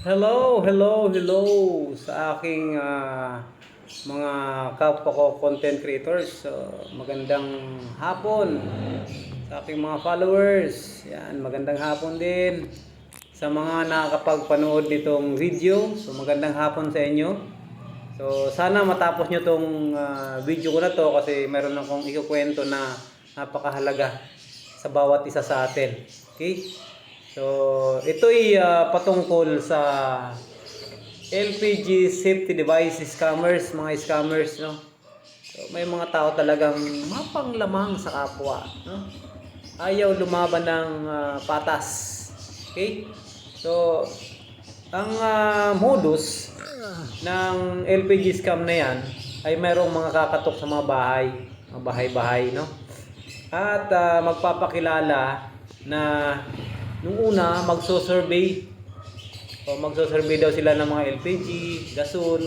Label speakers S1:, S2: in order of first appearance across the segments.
S1: Hello sa aking mga kapwa ko content creators. So, magandang hapon sa aking mga followers. Yan, magandang hapon din sa mga nakakapagpanood nitong video. So, magandang hapon sa inyo. So, sana matapos nyo tong video ko na to kasi meron akong ikukwento na napakahalaga sa bawat isa sa atin. Okay? So, ito'y patungkol sa LPG safety device scammers, mga scammers, no? So, may mga tao talagang mapanglamang sa kapwa, no? Ayaw lumaban ng patas. Okay? So, ang modus ng LPG scam na yan ay mayroong mga kakatok sa mga bahay-bahay, no? At magpapakilala na nung una magso-survey daw sila ng mga LPG, gasol,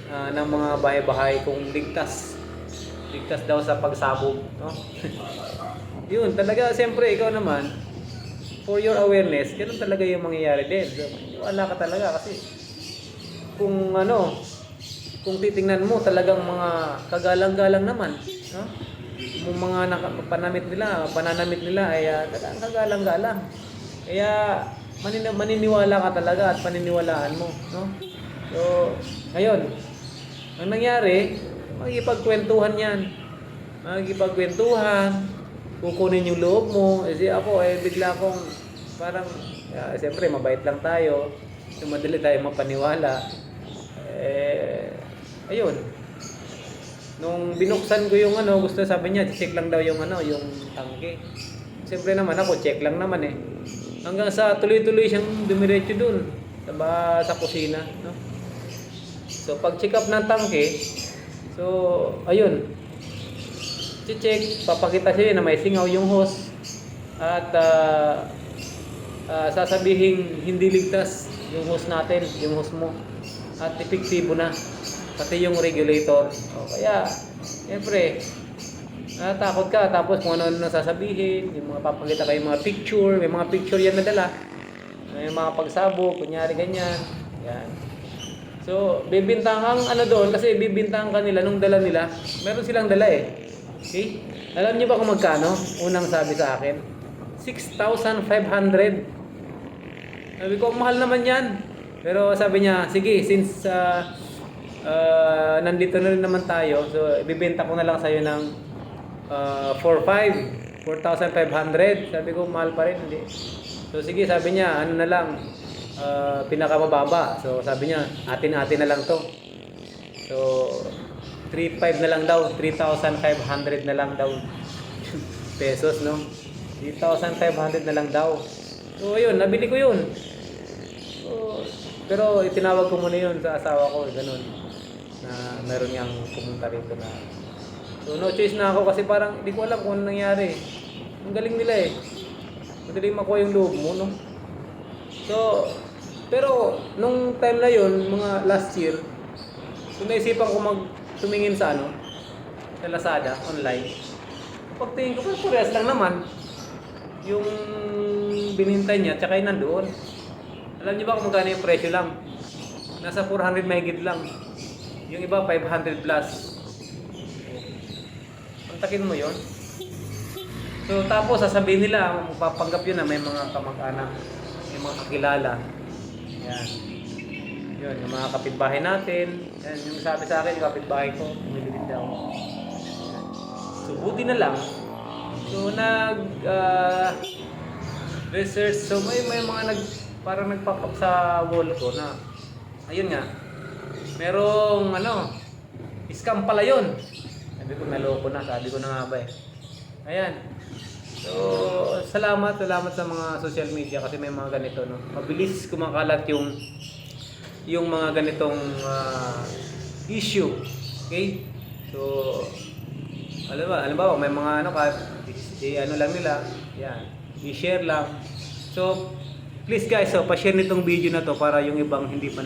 S1: ng mga bahay-bahay kung ligtas daw sa pagsabog, no? Yun talaga, siyempre ikaw naman for your awareness, ganun talaga yung mangyayari din. So, wala ka talaga kasi kung titingnan mo talagang mga kagalang-galang naman, no? Yung mga pananamit nila ay talagang kagalang-galang. Kaya maniniwala ka talaga at paniniwalaan mo, no? So, ngayon, ang nangyari, magkikipagkwentuhan yan. Kukunin yung loob mo. Kasi ako, bigla akong parang, siyempre, mabait lang tayo. So, madali tayo mapaniwala. Ayun. Nung binuksan ko yung gusto sabi niya, check lang daw yung yung tangke. Siyempre naman ako, check lang naman eh. Hanggang sa tuloy-tuloy siyang dumiretso dun sa kusina, no? So pag check up ng tangke, so ayun, check, papakita siya na may singaw yung hose at sasabihin hindi ligtas yung hose natin, yung hose mo, at epektibo na pati yung regulator. O kaya siyempre takot ka, tapos kung ano sasabihin, yung mga papakita kayo mga picture, may mga picture yan nadala, may mga pagsabog, kunyari ganyan, yan. So, bibintangan doon, kasi bibintangan kanila nung dala nila, meron silang dala eh. Okay? Alam niyo ba kung magkano? Unang sabi sa akin, 6,500. Sabi ko, mahal naman yan. Pero sabi niya, sige, since nandito na rin naman tayo, so ibibenta ko na lang sa'yo ng 4,500. Sabi ko, mahal pa rin, hindi. So sige, sabi niya, ano na lang, pinakamababa. So sabi niya, atin-atin na lang to. So 3,500 na lang daw, 3,500 na lang daw pesos, no? 3,500 na lang daw. So ayun, nabili ko yun. So, pero itinawag ko muna yun sa asawa ko, ganun, na meron niyang pumunta rito na. So no choice na ako kasi parang hindi ko alam kung ano nangyari. Ang galing nila eh. Madali makuha yung loob mo, no? So, pero nung time na yon, mga last year, so naisipan ko tumingin sa sa Lazada, online. Pagtingin ko, parehas lang naman yung binintay niya, tsaka yung nandoon. Alam niyo ba kung magkano yung presyo lang? Nasa 400 mahigit lang. Yung iba, 500 plus. Kontakin mo yon. So tapos sasabihin nila, magpapanggap yun na may mga kamag-anak, may mga kakilala. Yan. Yun, yung mga kapitbahay natin. Yan, yung sabi sa akin, yung kapitbahay ko, umilibid daw. Yan. So buti na lang. So research. So may mga parang nag-pop up sa wall ko na, ayun nga, merong scam pala yun. Sabi ko, naloko na. Sabi ko na nga ba eh. Ayan. So, salamat sa mga social media kasi may mga ganito, no? Mabilis kumakalat yung mga ganitong issue. Okay? So, alam ba, may mga lang nila. Yan. I-share lang. So, please guys, pa-share nitong video na to para yung ibang hindi pa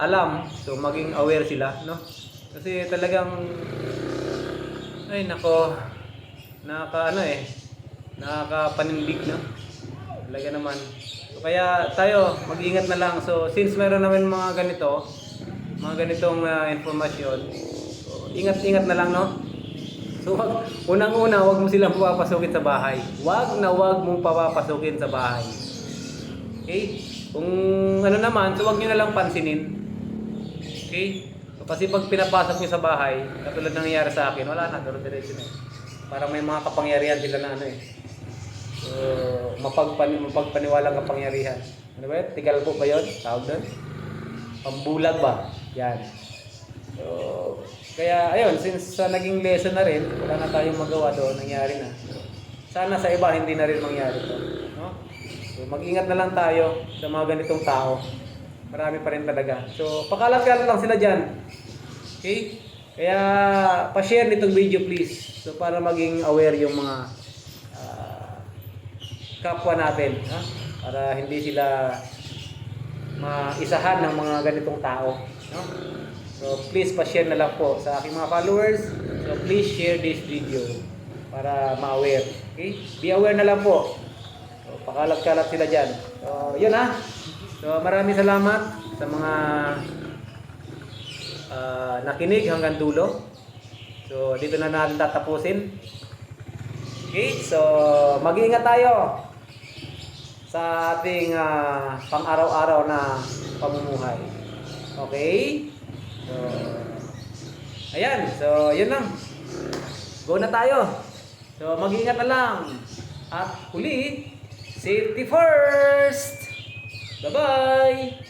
S1: alam. So, maging aware sila, no? Kasi talagang nakakapanindig, no? Talaga naman. So, So kaya tayo, mag-ingat na lang. So since meron naman mga ganito, mga ganitong informasyon, so, ingat-ingat na lang, no? So unang-una, wag mo silang papapasukin sa bahay. Wag mong papapasukin sa bahay. Okay? Kung ano naman, so wag nyo na lang pansinin. Okay? So, kasi pag pinapasok nyo sa bahay, katulad ng nangyari sa akin, wala na, diretso na. Parang may mga kapangyarihan sila na ano eh. So, mapagpaniwalang kapangyarihan. Ano ba yun? Tigal po ba yun? Tawag doon? Pambulag ba? Yan. So, kaya ayun, since naging lesson na rin, wala na tayong magawa doon, nangyari na. Sana sa iba hindi na rin mangyari to, no? So, mag-ingat na lang tayo sa mga ganitong tao. Marami pa rin talaga. So, pakalat-kalat lang sila diyan. Okay? Kaya pa-share nitong video please. So para maging aware yung mga kapwa natin, ha? Para hindi sila maisahan ng mga ganitong tao, no? So please pa-share na lang po sa aking mga followers. So please share this video para ma-aware. Okay? Be aware na lang po. So pakalat-kalat sila diyan. So yun ha. So maraming salamat sa mga nakinig hanggang dulo. So dito na natin tatapusin. Okay? So mag-iingat tayo sa ating pang-araw-araw na pamumuhay. Okay? So, ayan. So, yun lang. Go na tayo. So, mag-ingat na lang. At huli, safety first! Bye-bye!